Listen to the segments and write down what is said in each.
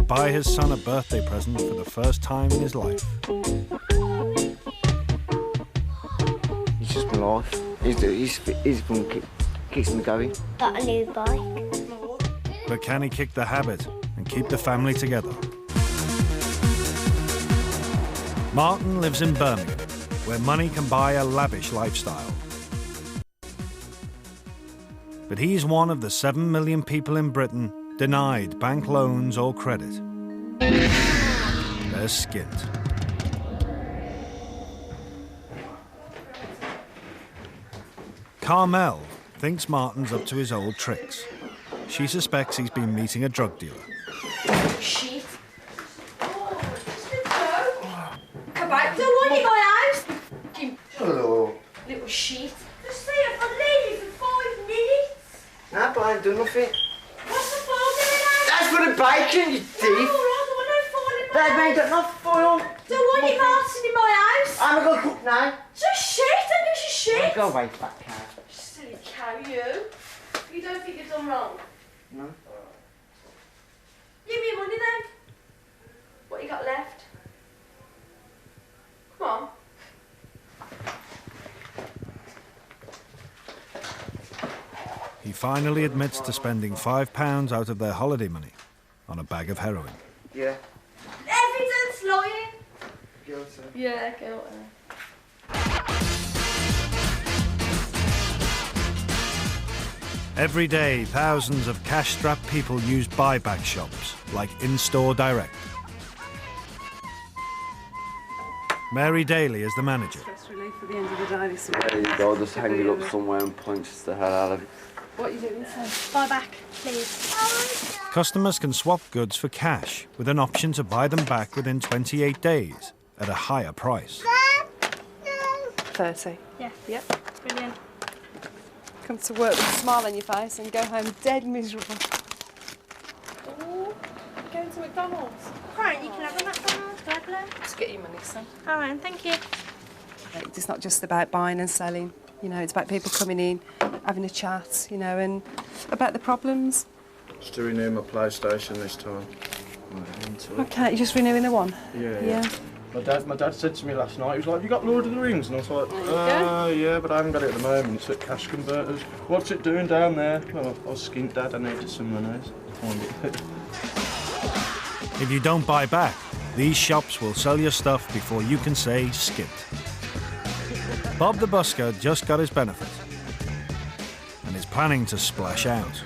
buy his son a birthday present for the first time in his life. It's just my life. He's been keeps me going. Got a new bike. But can he kick the habit and keep the family together? Martin lives in Birmingham, where money can buy a lavish lifestyle. But he's one of the 7 million people in Britain denied bank loans or credit. There's Skint. Carmel thinks Martin's up to his old tricks. She suspects he's been meeting a drug dealer. Shit. Oh, just a joke. Come back, don't want you in my house. Hello. Little shit. Just see if I leave you for 5 minutes. No, but I ain't done nothing. What's the foil doing now? That's for the bacon, you thief. No, I don't want no foil in my Dad house. ain't got no foil. Don't want you bouncing in my house. I'm gonna cook now. Just shit, I guess you shit. Go away, fat cow. Silly cow, you. You don't think you've done wrong? No. Give me your money then. What you got left? Come on. He finally admits to spending £5 out of their holiday money on a bag of heroin. Yeah. Evidence lying. Guilty. Yeah, guilty. Every day, thousands of cash-strapped people use buyback shops, like In-Store Direct. Mary Daly is the manager. Stress relief at the end of the day this week. There you go, just hang it up somewhere and punch the hell out of it. What are you doing, son? Buy back, please. Customers can swap goods for cash, with an option to buy them back within 28 days at a higher price. 30. Yeah. Yep. Brilliant. Come to work with a smile on your face and go home dead miserable. Oh, you're going to McDonald's? Right, you can have a McDonald's, gladly. Just get your money, son. All right, thank you. It's not just about buying and selling. You know, it's about people coming in, having a chat, you know, and about the problems. Just to renew my PlayStation this time. Okay, you're just renewing the one? Yeah. My dad said to me last night, he was like, have you got Lord of the Rings? And I was like, yeah, but I haven't got it at the moment. It's at Cash Converters. What's it doing down there? Well, I was skint, Dad. I needed some money. Find it. If you don't buy back, these shops will sell your stuff before you can say skint. Bob the busker just got his benefit and is planning to splash out.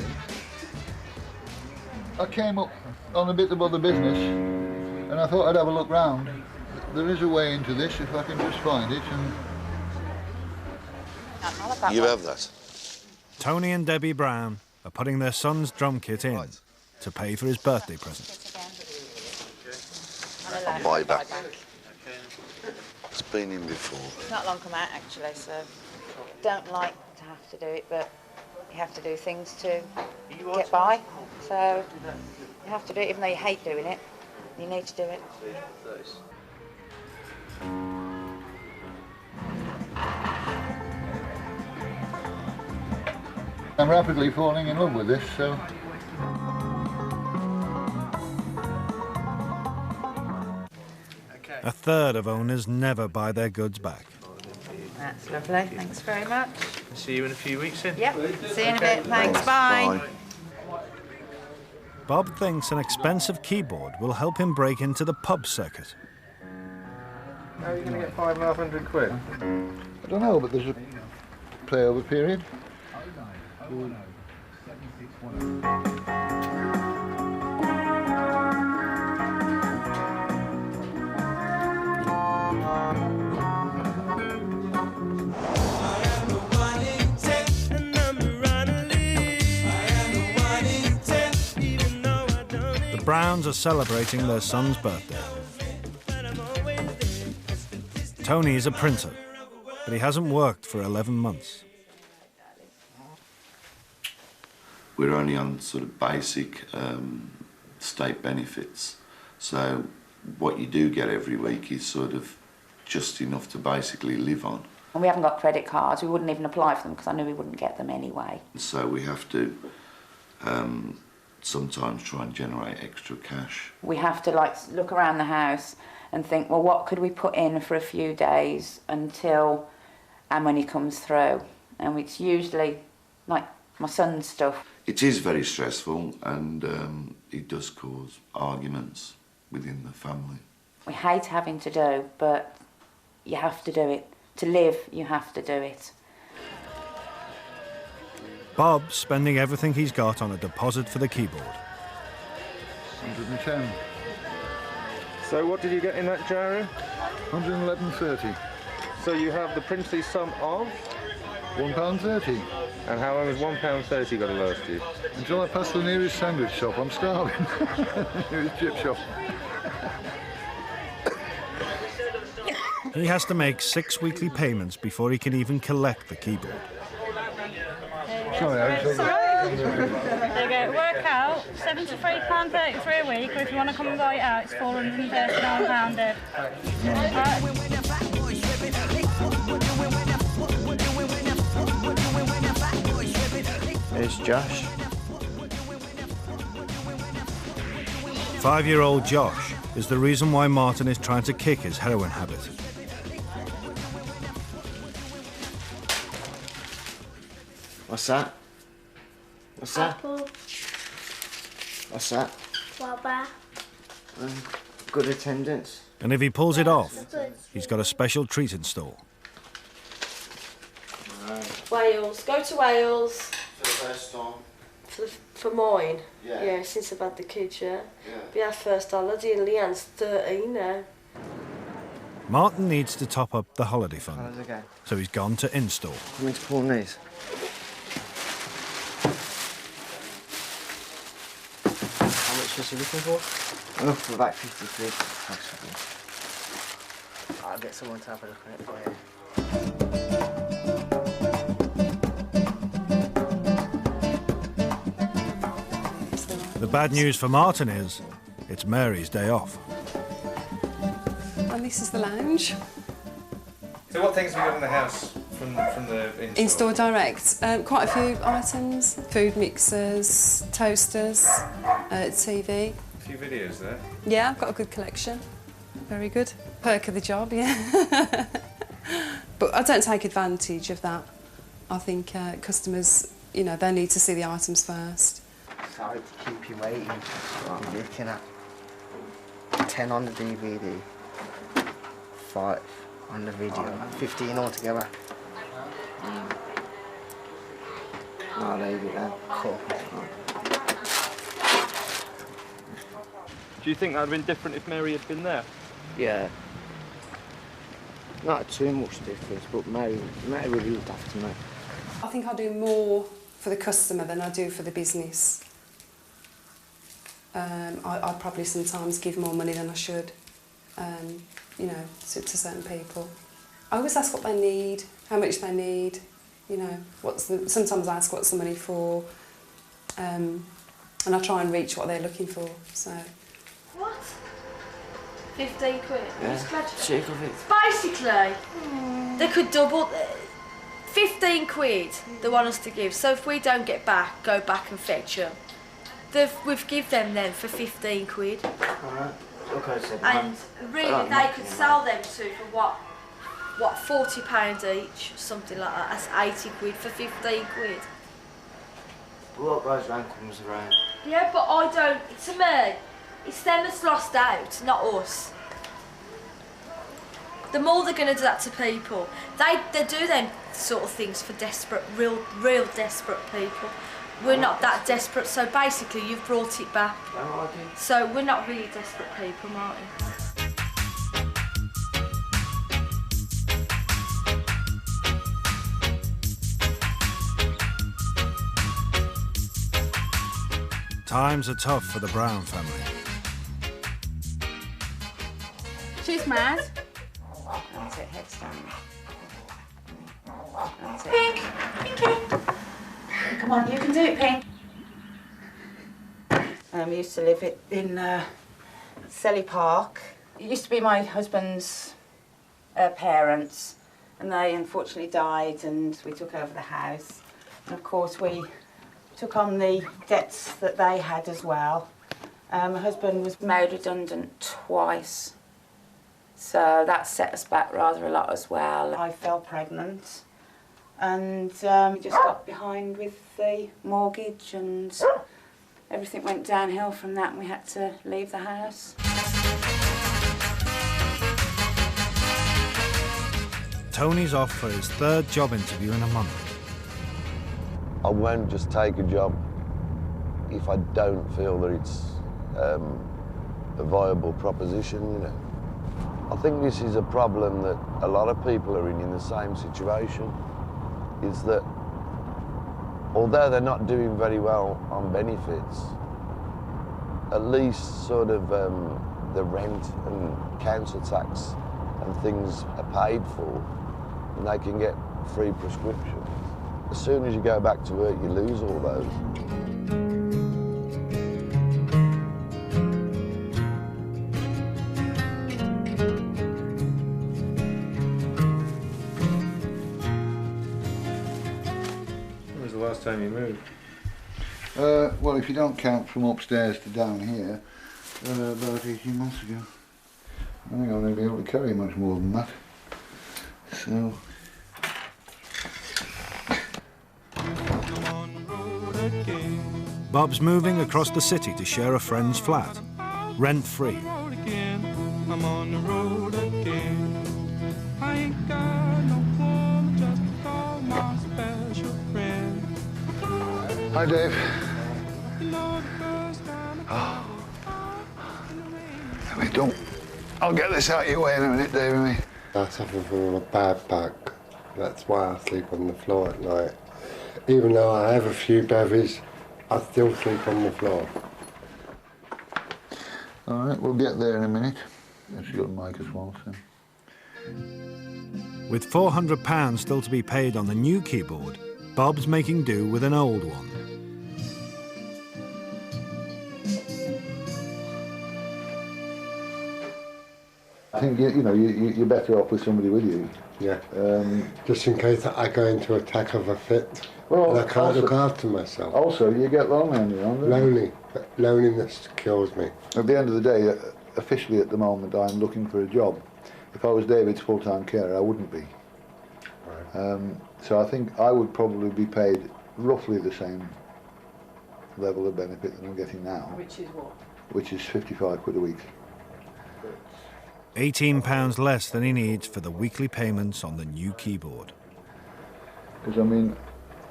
I came up on a bit of other business and I thought I'd have a look round. There is a way into this if I can just find it. And You have that. Tony and Debbie Brown are putting their son's drum kit in to pay for his birthday present. I'll buy back. It's been in before. It's not long come out actually, so don't like to have to do it, but you have to do things to get by. So you have to do it even though you hate doing it. You need to do it. I'm rapidly falling in love with this, so... A third of owners never buy their goods back. That's lovely. Thanks very much. See you in a few weeks then. Yep. See you in a bit. Thanks. Bye. Bob thinks an expensive keyboard will help him break into the pub circuit. How are you going to get £5,500? I don't know, but there's a play-over period. The Browns are celebrating their son's birthday. Tony is a printer, but he hasn't worked for 11 months. We're only on sort of basic state benefits. So what you do get every week is sort of just enough to basically live on. And we haven't got credit cards. We wouldn't even apply for them because I knew we wouldn't get them anyway. So we have to sometimes try and generate extra cash. We have to like look around the house and think, well, what could we put in for a few days until our money comes through? And it's usually like my son's stuff. It is very stressful, and it does cause arguments within the family. We hate having to do, but you have to do it. To live, you have to do it. Bob's spending everything he's got on a deposit for the keyboard. 110. So what did you get in that jar? 111.30. So you have the princely sum of? £1.30. And how long has £1.30 got to last you? Until I pass the nearest sandwich shop, I'm starving. Nearest chip shop. He has to make 6 weekly payments before he can even collect the keyboard. Sorry, I was There you go. Work out £73.33 a week, or if you want to come and buy it out, it's £439. It's Josh. 5-year-old Josh is the reason why Martin is trying to kick his heroin habit. What's that? What's that? Apple, What's that? baba. Good attendance. And if he pulls it off, he's got a special treat in store. Wales. Go to Wales. For the first time? For mine. Yeah. Since I've had the kids, yeah. Yeah. Be our first holiday, and Leanne's 13 now. Martin needs to top up the holiday fund, How's it going? so he's gone to in-store. I'm going to pull these. How much was you looking for? Oh, for about 50 quid. Possibly. I'll get someone to have a look at it for you. The bad news for Martin is, it's Mary's day off. And this is the lounge. So what things have you got in the house from the in-store? In-store direct. Quite a few items. Food mixers, toasters, TV. A few videos there. Yeah, I've got a good collection. Very good. Perk of the job, yeah. But I don't take advantage of that. I think customers, you know, they need to see the items first. Sorry to keep you waiting. You're looking at 10 on the DVD, 5 on the video, 15 altogether. I'll leave it there. Cool. Do you think that would have been different if Mary had been there? Yeah. Not too much difference, but Mary really looked after me. I think I do more for the customer than I do for the business. I probably sometimes give more money than I should, you know, to certain people. I always ask what they need, how much they need, you know, sometimes I ask what's the money for, and I try and reach what they're looking for, so. What? 15 quid? Yeah, check of it. Basically, they could double... 15 quid they want us to give, so if we don't get back, go back and fetch them. We've give them then for 15 quid. Alright. Okay, so And really, they could sell them to for what, £40 each, something like that. That's 80 quid for 15 quid. what goes round comes around. Yeah, but I don't, to me, it's them that's lost out, not us. The more they're going to do that to people, they do them sort of things for desperate, real desperate people. We're not that desperate, so basically you've brought it back. So we're not really desperate people, Martin. Times are tough for the Brown family. She's mad. That's it, headstand. That's it. Pink! Pinky! Come on, you can do it, Pink. We used to live in Selly Park. It used to be my husband's parents, and they unfortunately died, and we took over the house. And of course, we took on the debts that they had as well. My husband was made redundant twice, so that set us back rather a lot as well. I fell pregnant and we just got behind with the mortgage and everything went downhill from that and we had to leave the house. Tony's off for his 3rd job interview in a month. I won't just take a job if I don't feel that it's a viable proposition, you know. I think this is a problem that a lot of people are in the same situation, is that although they're not doing very well on benefits, at least sort of the rent and council tax and things are paid for, and they can get free prescriptions. As soon as you go back to work, you lose all those. When was the last time you moved? Well, if you don't count from upstairs to down here, about 18 months ago. I think I'll never be able to carry much more than that. So... Bob's moving across the city to share a friend's flat, rent-free. I'm on the road again. I ain't got no woman just to call my special friend. Hi, Dave. Wait, don't. I'll get this out of your way in a minute, Davey. I suffer from a bad back. That's why I sleep on the floor at night. Even though I have a few bevies, I still sleep on the floor. All right, we'll get there in a minute. Let's get Mike as well, so. With £400 still to be paid on the new keyboard, Bob's making do with an old one. I think you're better off with somebody with you. Yeah. Just in case I go into attack of a fit. Well, and I can't look after myself. Also, you get lonely on your own, don't you? Lonely. Loneliness kills me. At the end of the day, officially at the moment, I'm looking for a job. If I was David's full-time carer, I wouldn't be. Right. So I think I would probably be paid roughly the same level of benefit that I'm getting now. Which is what? Which is 55 quid a week. £18 less than he needs for the weekly payments on the new keyboard. Because I mean,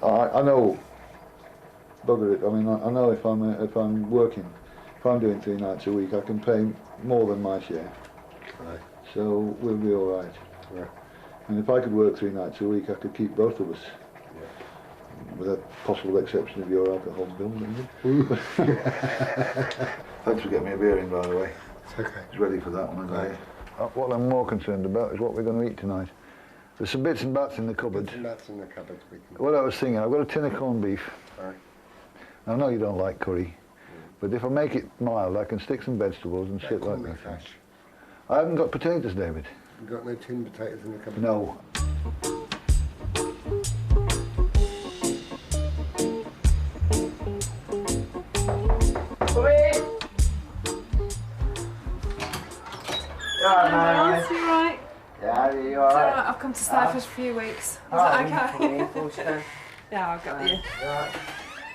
I know, bugger it. I mean, I know if I'm working, if I'm doing 3 nights a week, I can pay more than my share. Right. So we'll be all right. Yeah. And if I could work 3 nights a week, I could keep both of us. Yeah. With a possible exception of your alcohol bill, maybe. Thanks for getting me a beer in, by the way. It's okay. It's ready for that one, isn't it? What I'm more concerned about is what we're going to eat tonight. There's some bits and bats in the cupboard. Bits and bats in the cupboard. What I was thinking, I've got a tin of corned beef. Right. I know you don't like curry, but if I make it mild, I can stick some vegetables and shit like that. I haven't got potatoes, David. You've got no tinned potatoes in the cupboard? No. Nice, you right? Yeah, are you It's alright? alright, I've come to stay for a few weeks. Is that okay? Yeah, I've got you.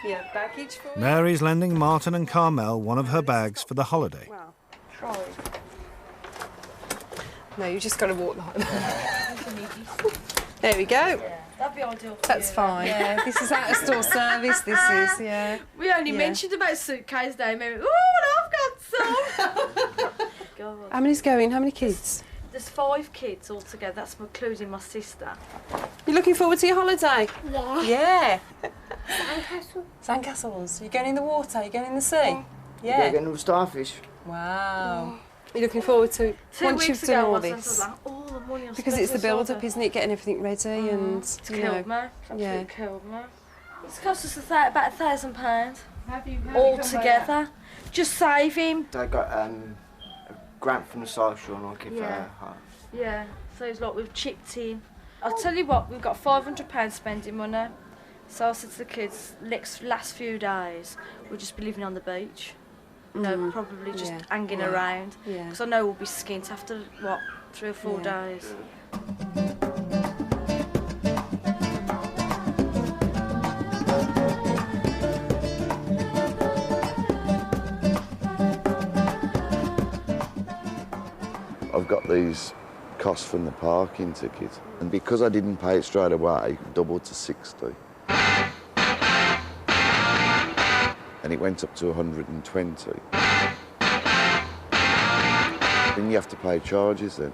Yeah, baggage for you. Mary's lending Martin and Carmel one of her bags for the holiday. Well, try. No, you just got to walk the There we go. Yeah, that'd be ideal for That's you. fine. Yeah. This is out of store service, this is, yeah. We only mentioned about suitcase day, maybe, oh, I've got some. God. How many's going? How many kids? There's 5 kids altogether, that's including my sister. You looking forward to your holiday? Yeah. Yeah. Sandcastle. Sandcastles. You going in the water? You going in the sea? Yeah, getting all the starfish. Wow. You're looking forward to it 2 once weeks you've ago, done all my this? sister was like, oh, the money I'm Because it's the build-up, isn't it? Getting everything ready and, It's you killed know. me. It's absolutely killed me. It's cost us about £1,000 all together. Just saving. I got a grant from the social and I'll give Yeah. her half. Yeah, so it's like we've chipped in. I'll tell you what, we've got £500 spending money. So I said to the kids, last few days, we'll just be living on the beach. You know, probably just hanging around. Because I know we'll be skint after, what, 3 or 4 days. I've got these costs from the parking ticket, and because I didn't pay it straight away, it doubled to 60. And it went up to 120. Then you have to pay charges then.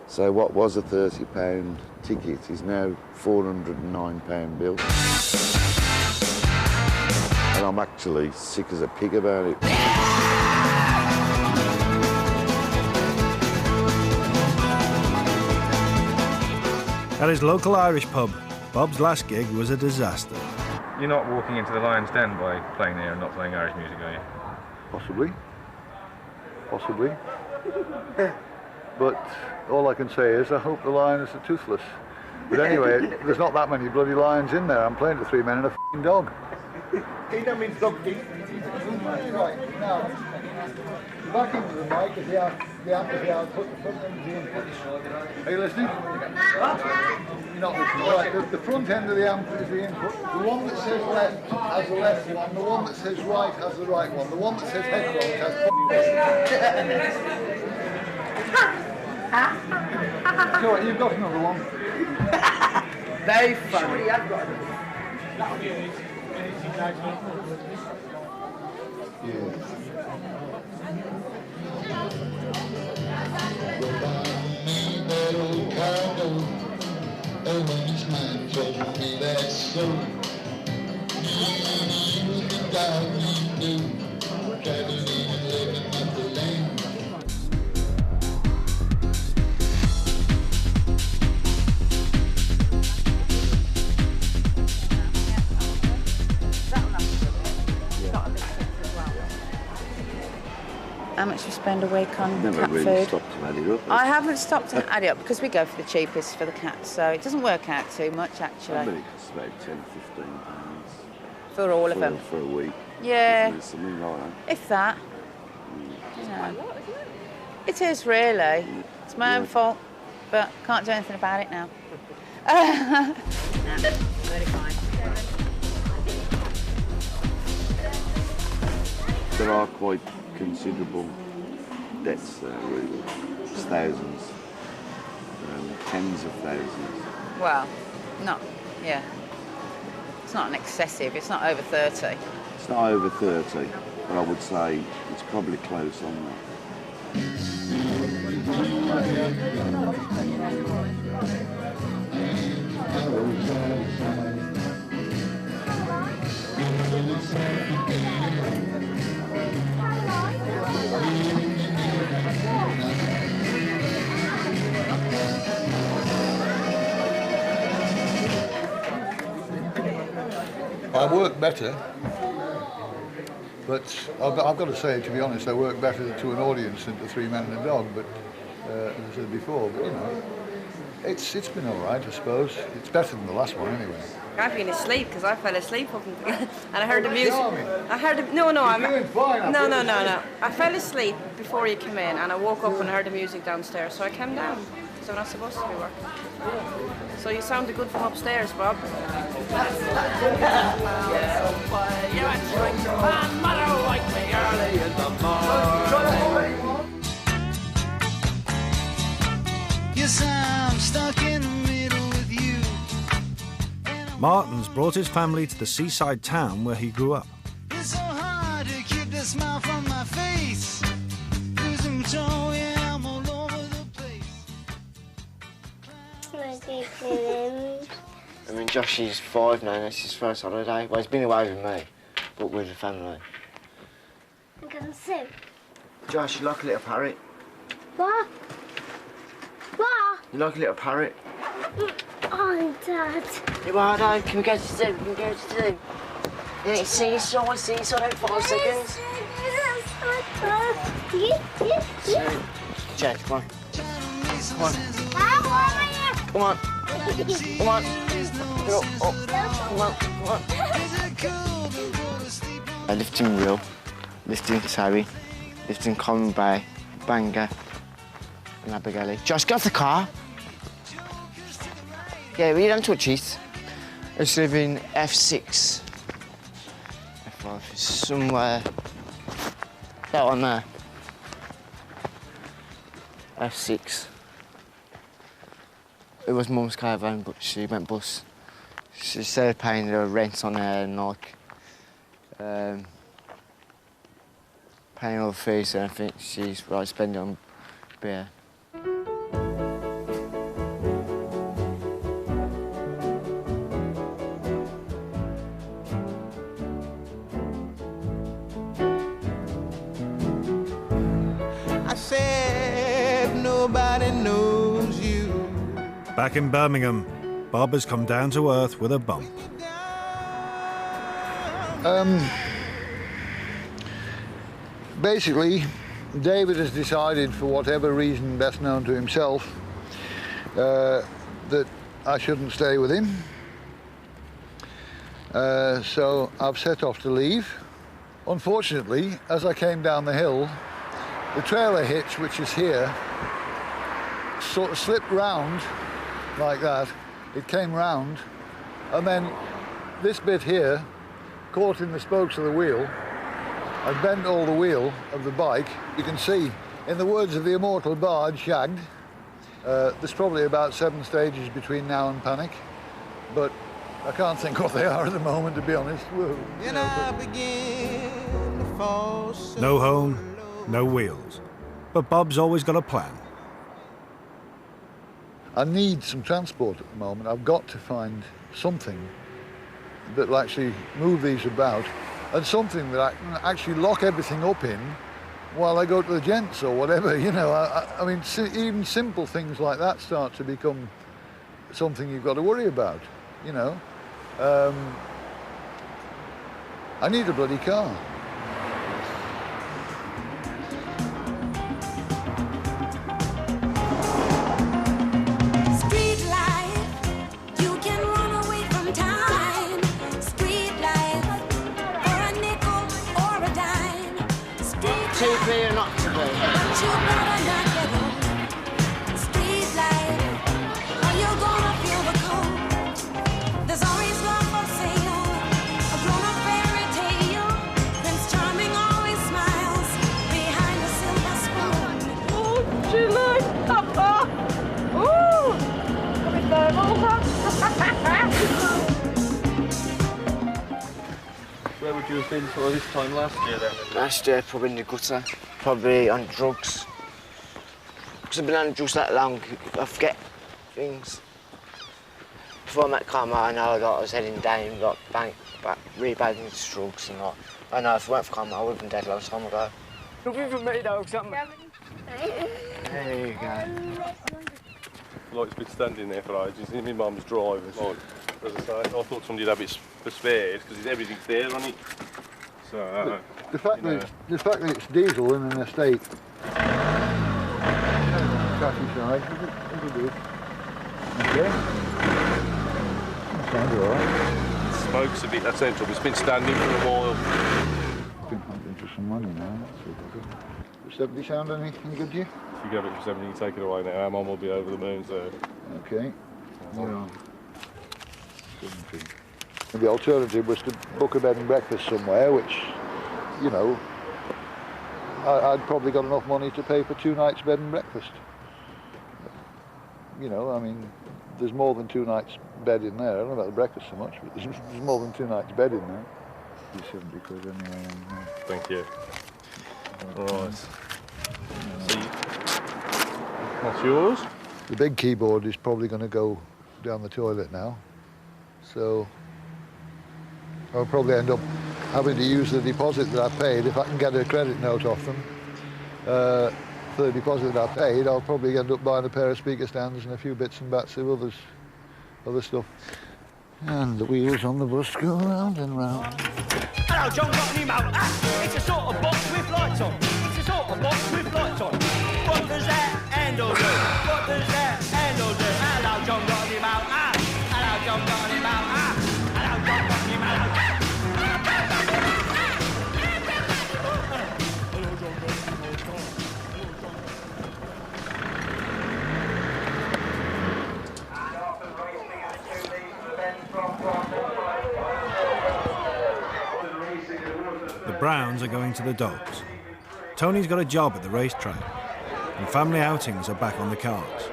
So what was a £30 ticket is now £409 bill. And I'm actually sick as a pig about it. At his local Irish pub, Bob's last gig was a disaster. You're not walking into the Lion's Den by playing there and not playing Irish music, are you? Possibly. Possibly. But all I can say is I hope the lions are toothless. But anyway, there's not that many bloody lions in there. I'm playing to 3 men and a f***ing dog. He don't mean dog teeth. Right, now, back into the mic is the output, the front end is the input. Are you listening? You're not listening. Right, the front end of the amp is the input. The one that says left has the left one, the one that says right has the right one, the one that says headphones has So you've got another one. Very funny. How much we spend a week on Never cat really food? stopped to add it up. I haven't stopped to add it up because we go for the cheapest for the cats, so it doesn't work out too much actually. I bet it costs about £10, £15 For all of them. For a week. Yeah. Isn't it? Something like that. If that. You know. It is really. It's my own fault, but can't do anything about it now. Very fine. There are quite considerable debts there, really. It's thousands, tens of thousands. Well, yeah. It's not an excessive, it's not over 30. It's not over 30, but I would say it's probably close on that. I work better, but I've got to say, to be honest, I work better to an audience than to 3 men and a dog, but as I said before, but you know, it's been all right, I suppose. It's better than the last one, anyway. I've been asleep because I fell asleep and I heard the music. I heard the, no. I fell asleep before you came in and I woke up and I heard the music downstairs, so I came down. So I'm not supposed to be working. So you sounded good from upstairs, Bob. Yes, I'm stuck in the middle with you. Martin's brought his family to the seaside town where he grew up. It's so hard to keep the smile from my face. Losing control, yeah, I'm all over the place. I mean, Josh is 5 now, and it's his first holiday. Well, he's been away with me, but with the family. I'm going to swim. Josh, you like a little parrot? What? What? You like a little parrot? Oh, Dad. You are, Dad. Can we go to the zoo? Can we go to the zoo? Yeah, seesaw out 5 seconds. Chad, come on. Come on. Come on. Come on. Get up. Come on. Come on. Lifting Real, lifting Surrey, lifting Common Bay, Bangor, and Abergele. Josh, get off the car. Yeah, we don't touch it. It's living F6. F5 is somewhere. That one there. F6. It was Mum's caravan, but she went bust. She started paying her rent on her and like paying all the fees and everything. She's right spending on beer. I said nobody knows you. Back in Birmingham, Bob has come down to earth with a bump. Basically, David has decided, for whatever reason best known to himself, that I shouldn't stay with him. So I've set off to leave. Unfortunately, as I came down the hill, the trailer hitch, which is here, sort of slipped round like that. It came round, and then this bit here caught in the spokes of the wheel and bent all the wheel of the bike. You can see, in the words of the immortal bard, shagged. There's probably about 7 stages between now and panic, but I can't think what they are at the moment, to be honest. No home, no wheels. But Bob's always got a plan. I need some transport at the moment. I've got to find something that will actually move these about, and something that I can actually lock everything up in while I go to the gents or whatever, you know. I mean, even simple things like that start to become something you've got to worry about, you know. I need a bloody car. Or not to be. Where would you have been for this time last year then? Last year, probably in the gutter. Probably on drugs. Because I've been on drugs that long, I forget things. Before I met Carmel, I know I was heading down, got really bad into drugs and all. I know if it weren't for Carmel, I would have been dead a long time ago. Looking for me though, something. There you go. Like, it's been standing there for ages. My mum's drivers. Like, as I say, I thought somebody'd have it for spares because everything's there on it. So, the fact that it's diesel in an estate. Chassis side, it'll do. Okay. Sounds alright. Smoke's a bit, that's the trouble. It's been standing for a while. I've been hunting for some money now. Does 70 sound any good to you? If you go it for 70, you take it away now. Our mum will be over the moon, so. Okay. Yeah. 70. And the alternative was to book a bed and breakfast somewhere, which, you know, I'd probably got enough money to pay for 2 nights bed and breakfast. You know, I mean, there's more than 2 nights bed in there. I don't know about the breakfast so much, but there's more than 2 nights bed in there. 70 quid anyway. Thank you. Right. See, what's yours? The big keyboard is probably going to go down the toilet now, so I'll probably end up having to use the deposit that I paid. If I can get a credit note off them for the deposit that I paid, I'll probably end up buying a pair of speaker stands and a few bits and bats of other stuff. And the wheels on the bus go round and round. Hello, John, got any motor? It's a sort of box with lights on. It's a sort of box with lights on. What does that handle do? What does that handle do? Hello, John, got any motor? Browns are going to the dogs. Tony's got a job at the racetrack, and family outings are back on the cards.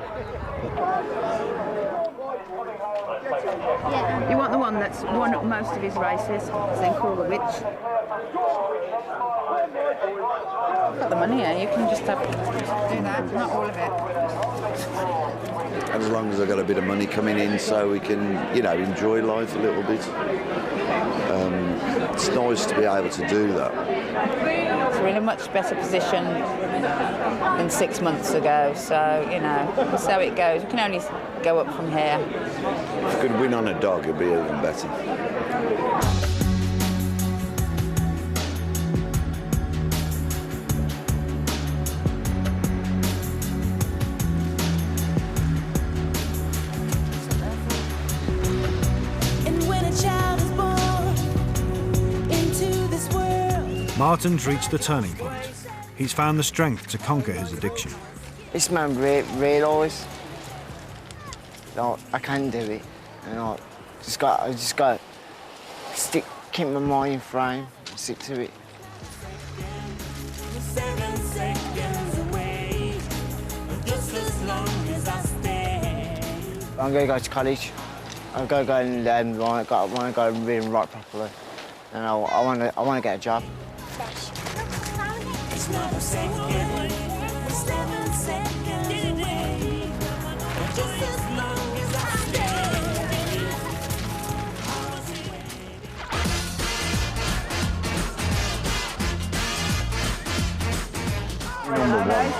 You want the one that's won up most of his races, then call the witch. Got the money here, you can just have do that, not all of it. As long as I've got a bit of money coming in so we can, you know, enjoy life a little bit. It's nice to be able to do that. So we're in a much better position than 6 months ago, so, you know, that's how it goes. We can only go up from here. If I could win on a dog, it'd be even better. Martin's reached the turning point. He's found the strength to conquer his addiction. It's made me realise that I can do it, and I just got to keep my mind frame, stick to it. I'm going to go to college. I'm going to go and I want to go and read and write properly, and I want to get a job.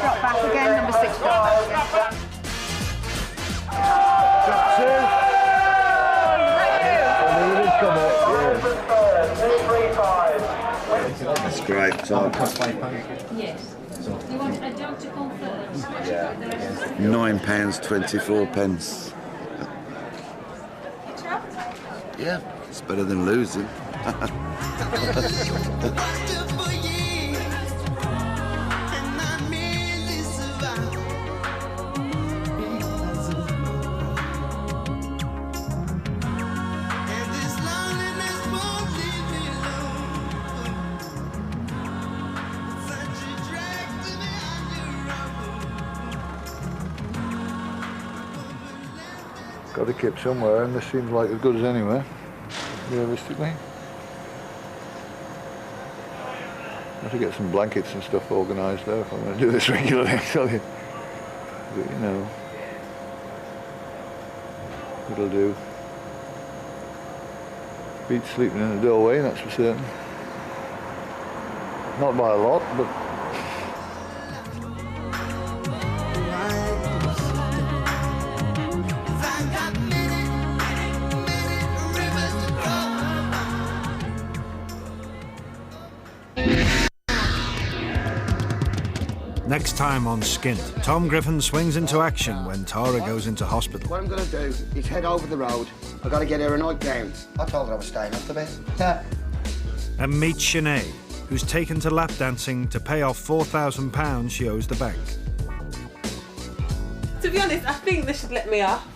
Drop back again, number 6 drop back. That's great, Tom. Yes. You want a dog to come first? £9.24. Yeah, it's better than losing. Got to keep somewhere, and this seems like as good as anywhere, realistically. I have to get some blankets and stuff organised though if I'm going to do this regularly, I tell you. But you know, it'll do. Beats sleeping in the doorway, that's for certain. Not by a lot, but Next time on Skint, Tom Griffin swings into action when Tara goes into hospital. What I'm going to do is head over the road. I've got to get her a nightgown. I told her I was staying off the bed. And meet Sinead, who's taken to lap dancing to pay off £4,000 she owes the bank. To be honest, I think they should let me off.